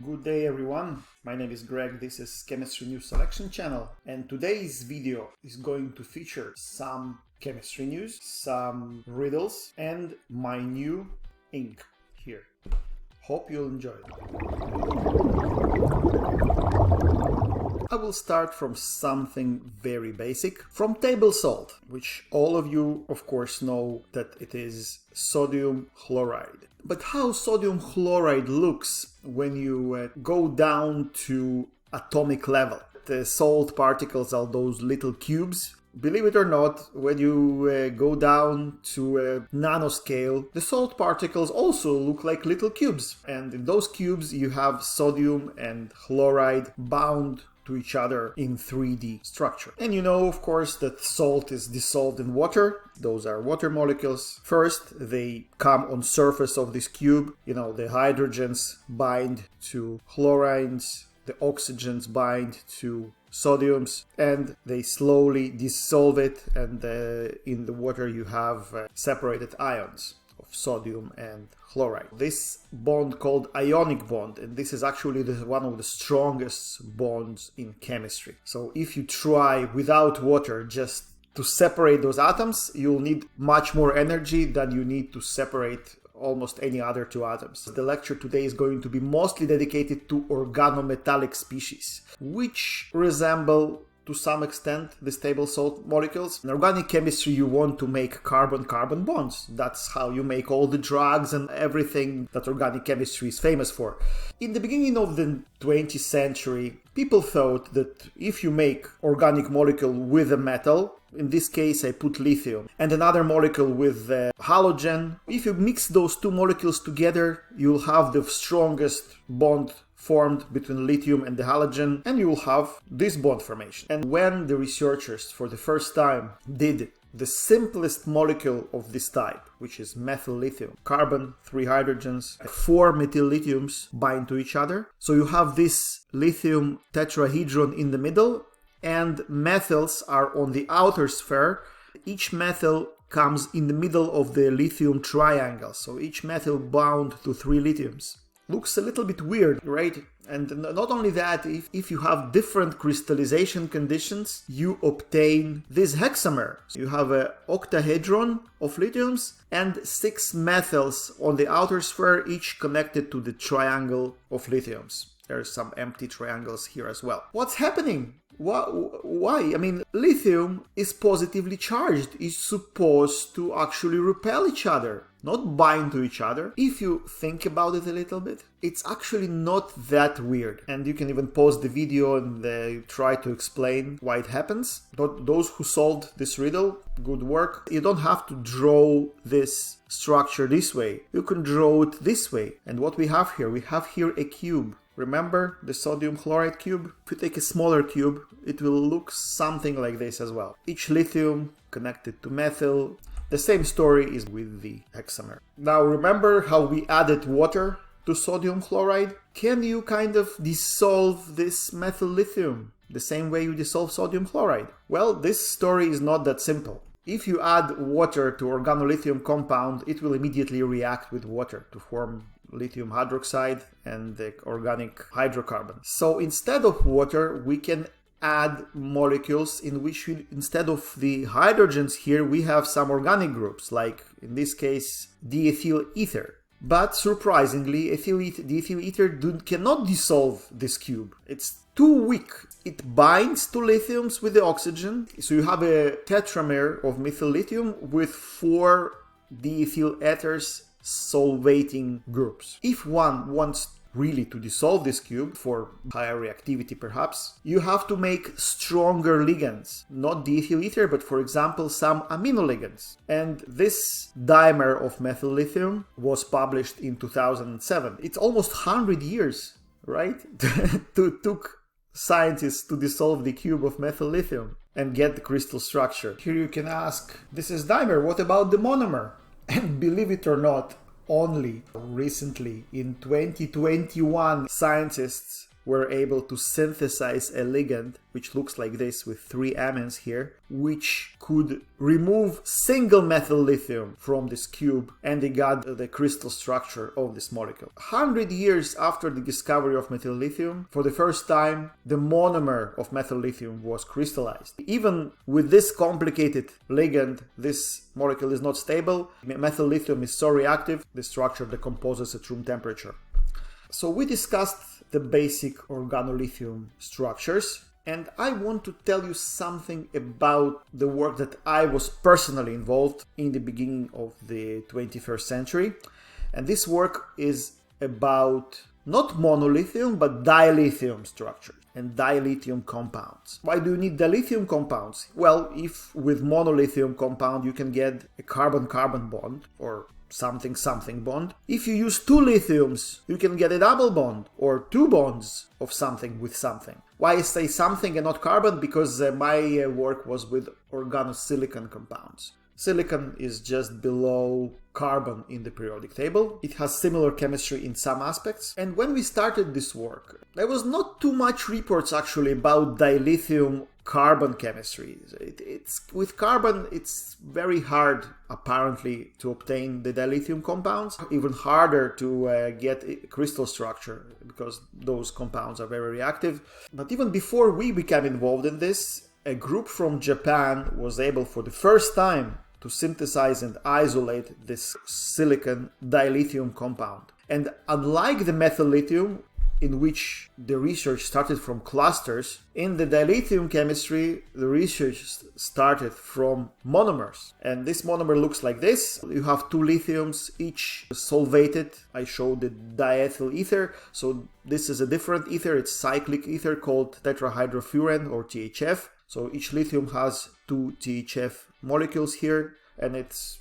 Good day everyone, my name is Greg, this is Chemistry News Selection channel, and today's video is going to feature some chemistry news, some riddles, and my new ink here. Hope you'll enjoy it. I will start from something very basic, from table salt, which all of you of course know that it is sodium chloride. But how sodium chloride looks when you go down to atomic level. The salt particles are those little cubes. Believe it or not, when you go down to a nanoscale, the salt particles also look like little cubes. And in those cubes you have sodium and chloride bound to each other in 3D structure. And you know, of course, that salt is dissolved in water. Those are water molecules. First, they come on surface of this cube. You know, the hydrogens bind to chlorines, the oxygens bind to sodiums, and they slowly dissolve it, and in the water you have separated ions of sodium and chloride. This bond called ionic bond, and this is actually one of the strongest bonds in chemistry. So if you try without water just to separate those atoms, you'll need much more energy than you need to separate almost any other two atoms. The lecture today is going to be mostly dedicated to organometallic species, which resemble to some extent the stable salt molecules. In organic chemistry, you want to make carbon-carbon bonds. That's how you make all the drugs and everything that organic chemistry is famous for. In the beginning of the 20th century, people thought that if you make organic molecule with a metal, in this case I put lithium, and another molecule with halogen, if you mix those two molecules together, you'll have the strongest bond formed between lithium and the halogen, and you will have this bond formation. And when the researchers for the first time did the simplest molecule of this type, which is methyl lithium, carbon, 3 hydrogens, 4 methyl lithiums bind to each other. So you have this lithium tetrahedron in the middle, and methyls are on the outer sphere. Each methyl comes in the middle of the lithium triangle, so each methyl bound to 3 lithiums. Looks a little bit weird, right? And not only that, if you have different crystallization conditions, you obtain this hexamer. You have an octahedron of lithiums and 6 methyls on the outer sphere, each connected to the triangle of lithiums. There's some empty triangles here as well. What's happening? Why? I mean, lithium is positively charged. It's supposed to actually repel each other, not bind to each other. If you think about it a little bit, it's actually not that weird. And you can even pause the video and try to explain why it happens. Those who solved this riddle, good work. You don't have to draw this structure this way. You can draw it this way. And what we have here a cube. Remember the sodium chloride cube? If you take a smaller cube, it will look something like this as well. Each lithium connected to methyl. The same story is with the hexamer. Now remember how we added water to sodium chloride? Can you kind of dissolve this methyl lithium the same way you dissolve sodium chloride? Well, this story is not that simple. If you add water to organolithium compound, it will immediately react with water to form lithium hydroxide and the organic hydrocarbon. So instead of water, we can add molecules in which instead of the hydrogens here, we have some organic groups, like in this case, diethyl ether. But surprisingly, diethyl ether cannot dissolve this cube. It's too weak. It binds to lithiums with the oxygen. So you have a tetramer of methyl lithium with 4 diethyl ethers solvating groups. If one wants really to dissolve this cube for higher reactivity perhaps, you have to make stronger ligands, not diethyl ether, but for example some amino ligands. And this dimer of methyl lithium was published in 2007. It's almost 100 years, right? Took scientists to dissolve the cube of methyl lithium and get the crystal structure. Here you can ask, this is dimer, what about the monomer? And believe it or not, only recently in 2021 scientists were able to synthesize a ligand which looks like this with 3 amines here, which could remove single methyl lithium from this cube, and they got the crystal structure of this molecule. 100 years after the discovery of methyl lithium, for the first time, the monomer of methyl lithium was crystallized. Even with this complicated ligand, this molecule is not stable. Methyl lithium is so reactive, the structure decomposes at room temperature. So we discussed the basic organolithium structures, and I want to tell you something about the work that I was personally involved in the beginning of the 21st century. And this work is about not monolithium, but dilithium structures and dilithium compounds. Why do you need dilithium compounds? Well, if with monolithium compound you can get a carbon-carbon bond, or something bond. If you use 2 lithiums, you can get a double bond, or 2 bonds of something with something. Why I say something and not carbon? Because my work was with organosilicon compounds. Silicon is just below carbon in the periodic table. It has similar chemistry in some aspects. And when we started this work, there was not too much reports actually about dilithium carbon chemistry. With carbon, it's very hard apparently to obtain the dilithium compounds, even harder to get a crystal structure because those compounds are very reactive. But even before we became involved in this, a group from Japan was able for the first time to synthesize and isolate this silicon dilithium compound. And unlike the methyl lithium, in which the research started from clusters, in the dilithium chemistry, the research started from monomers. And this monomer looks like this. You have 2 lithiums, each solvated. I showed the diethyl ether. So this is a different ether. It's cyclic ether called tetrahydrofuran, or THF. So each lithium has 2 THF molecules here, and it's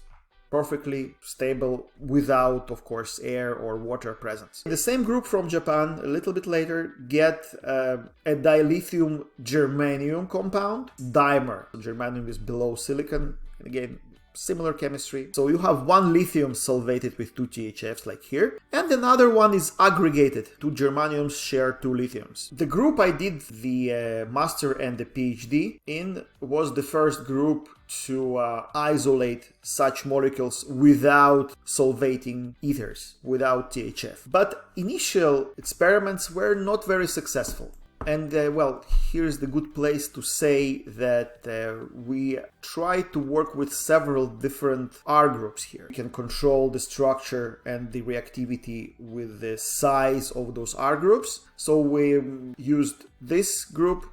perfectly stable without, of course, air or water presence. The same group from Japan, a little bit later, get a dilithium germanium compound, dimer. Germanium is below silicon, and again, similar chemistry. So you have 1 lithium solvated with 2 THFs like here, and another one is aggregated. 2 germaniums share 2 lithiums. The group I did the master and the PhD in was the first group to isolate such molecules without solvating ethers, without THF. But initial experiments were not very successful. And well, here's the good place to say that we try to work with several different R groups here. We can control the structure and the reactivity with the size of those R groups. So we used this group,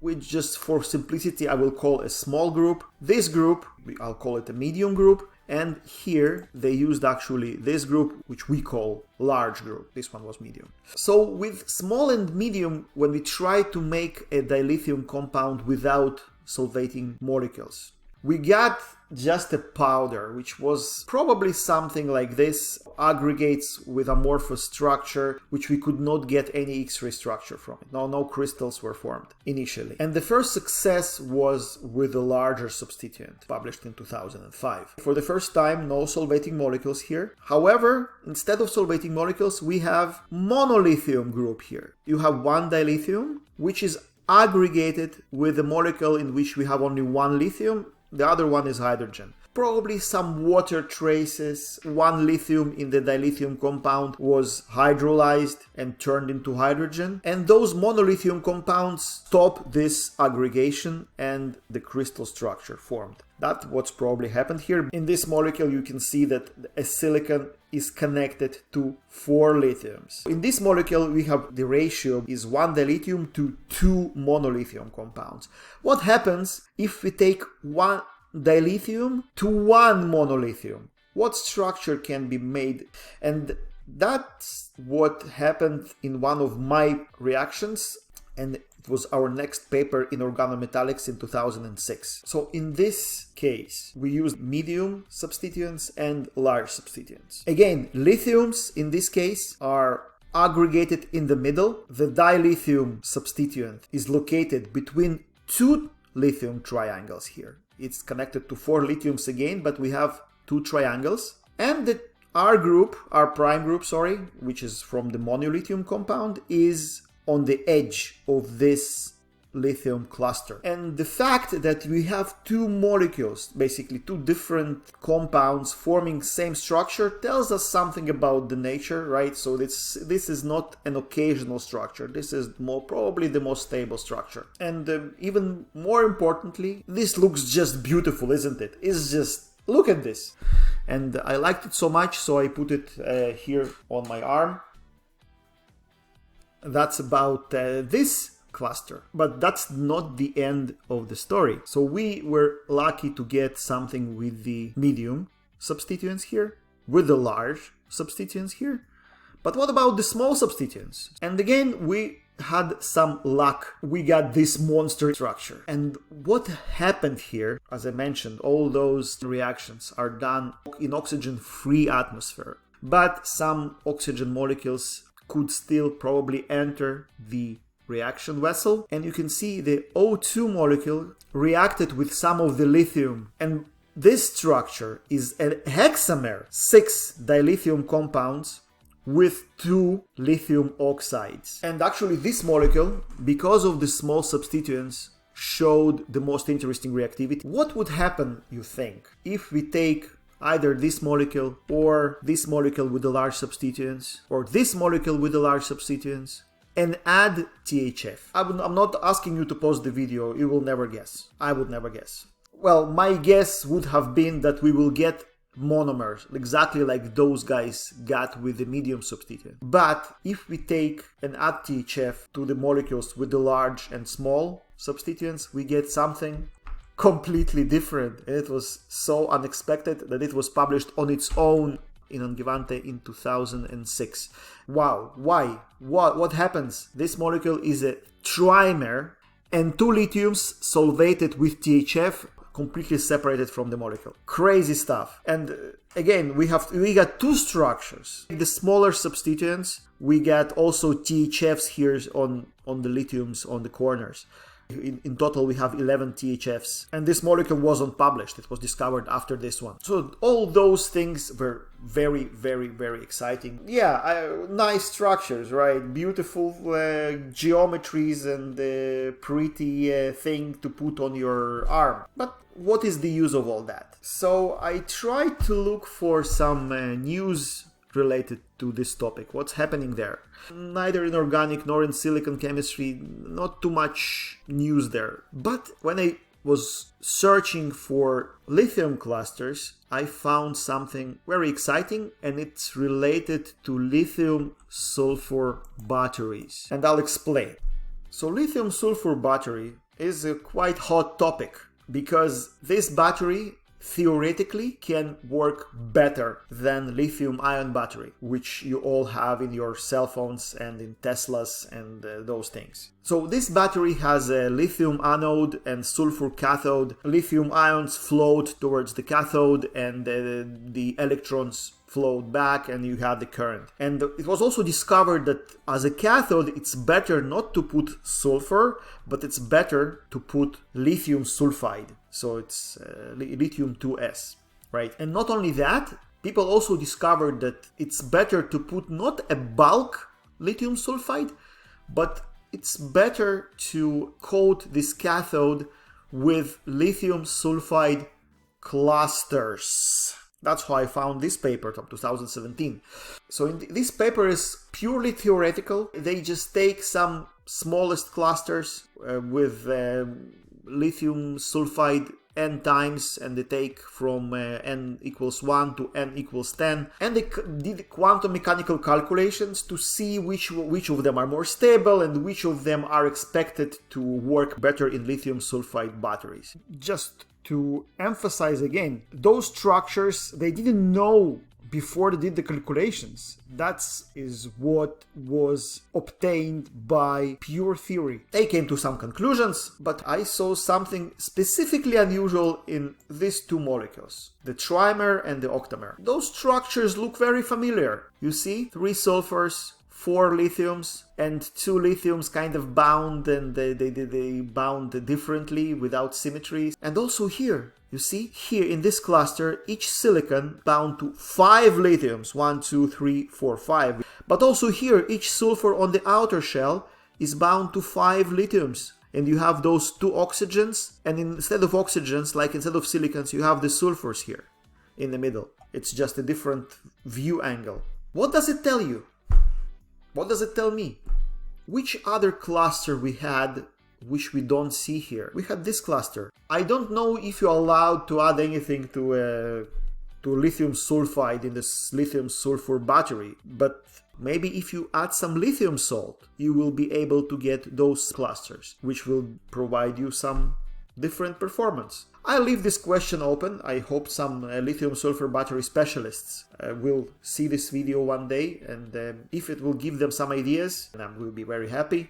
which just for simplicity I will call a small group. This group, I'll call it a medium group. And here they used actually this group, which we call large group. This one was medium. So with small and medium, when we try to make a dilithium compound without solvating molecules, we got just a powder, which was probably something like this, aggregates with amorphous structure, which we could not get any X-ray structure from it. No crystals were formed initially. And the first success was with a larger substituent, published in 2005. For the first time, no solvating molecules here. However, instead of solvating molecules, we have monolithium group here. You have 1 dilithium, which is aggregated with a molecule in which we have only 1 lithium. The other one is hydrogen. Probably some water traces. 1 lithium in the dilithium compound was hydrolyzed and turned into hydrogen. And those monolithium compounds stop this aggregation and the crystal structure formed. That's what's probably happened here. In this molecule, you can see that a silicon is connected to 4 lithiums. In this molecule, we have the ratio is 1 dilithium to 2 monolithium compounds. What happens if we take 1 dilithium to 1 monolithium? What structure can be made? And that's what happened in one of my reactions, and it was our next paper in Organometallics in 2006. So in this case, we used medium substituents and large substituents. Again, lithiums in this case are aggregated in the middle. The dilithium substituent is located between 2 lithium triangles here. It's connected to 4 lithiums again, but we have 2 triangles. And the R prime group, which is from the monolithium compound, is on the edge of this lithium cluster. And the fact that we have two molecules, basically two different compounds forming same structure, tells us something about the nature, right? So this is not an occasional structure. This is probably the most stable structure. And even more importantly, this looks just beautiful, isn't it? It's just, look at this. And I liked it so much, so I put it here on my arm. That's about this cluster. But that's not the end of the story. So we were lucky to get something with the medium substituents here, with the large substituents here. But what about the small substituents? And again, we had some luck. We got this monster structure. And what happened here, as I mentioned, all those reactions are done in oxygen-free atmosphere. But some oxygen molecules could still probably enter the reaction vessel, and you can see the O2 molecule reacted with some of the lithium, and this structure is a hexamer, 6 dilithium compounds with 2 lithium oxides. And actually this molecule, because of the small substituents, showed the most interesting reactivity. What would happen, you think, if we take either this molecule or this molecule with the large substituents, or this molecule with the large substituents, and add THF? I'm not asking you to pause the video, you will never guess. I would never guess. Well, my guess would have been that we will get monomers, exactly like those guys got with the medium substituent. But if we take and add THF to the molecules with the large and small substituents, we get something completely different. And it was so unexpected that it was published on its own in Angewandte in 2006. Wow, why? What happens? This molecule is a trimer and 2 lithiums solvated with THF, completely separated from the molecule. Crazy stuff. And again, we got 2 structures. The smaller substituents, we got also THFs here on the lithiums on the corners. In total, we have 11 THFs, and this molecule wasn't published. It was discovered after this one. So all those things were very, very, very exciting. Yeah, nice structures, right? Beautiful geometries and pretty thing to put on your arm. But what is the use of all that? So I tried to look for some news related to this topic. What's happening there? Neither in organic nor in silicon chemistry, not too much news there. But when I was searching for lithium clusters, I found something very exciting, and it's related to lithium sulfur batteries. And I'll explain. So lithium sulfur battery is a quite hot topic, because this battery theoretically can work better than lithium ion battery, which you all have in your cell phones and in Teslas and those things. So this battery has a lithium anode and sulfur cathode. Lithium ions float towards the cathode, and the electrons float back, and you have the current. And it was also discovered that as a cathode, it's better not to put sulfur, but it's better to put lithium sulfide. So it's lithium 2s, right? And not only that, people also discovered that it's better to put not a bulk lithium sulfide, but it's better to coat this cathode with lithium sulfide clusters. That's how I found this paper from 2017. So this paper is purely theoretical. They just take some smallest clusters with lithium sulfide n times, and they take from n equals 1 to n equals 10, and they did quantum mechanical calculations to see which of them are more stable and which of them are expected to work better in lithium sulfide batteries. Just to emphasize again, those structures, they didn't know before they did the calculations. That is what was obtained by pure theory. They came to some conclusions, but I saw something specifically unusual in these 2 molecules, the trimer and the octamer. Those structures look very familiar. You see, 3 sulfurs, 4 lithiums, and 2 lithiums kind of bound, and they bound differently without symmetry. And also here, you see, here in this cluster, each silicon bound to 5 lithiums, 1, 2, 3, 4, 5. But also here, each sulfur on the outer shell is bound to 5 lithiums. And you have those 2 oxygens, and instead of oxygens, like instead of silicons, you have the sulfurs here in the middle. It's just a different view angle. What does it tell you? What does it tell me? Which other cluster we had which we don't see here? We had this cluster. I don't know if you're allowed to add anything to lithium sulfide in this lithium sulfur battery, but maybe if you add some lithium salt, you will be able to get those clusters, which will provide you some different performance. I leave this question open. I hope some lithium sulfur battery specialists will see this video one day, and if it will give them some ideas, then I will be very happy.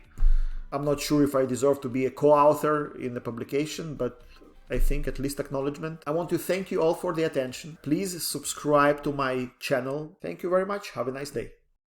I'm not sure if I deserve to be a co-author in the publication, but I think at least acknowledgement. I want to thank you all for the attention. Please subscribe to my channel. Thank you very much. Have a nice day.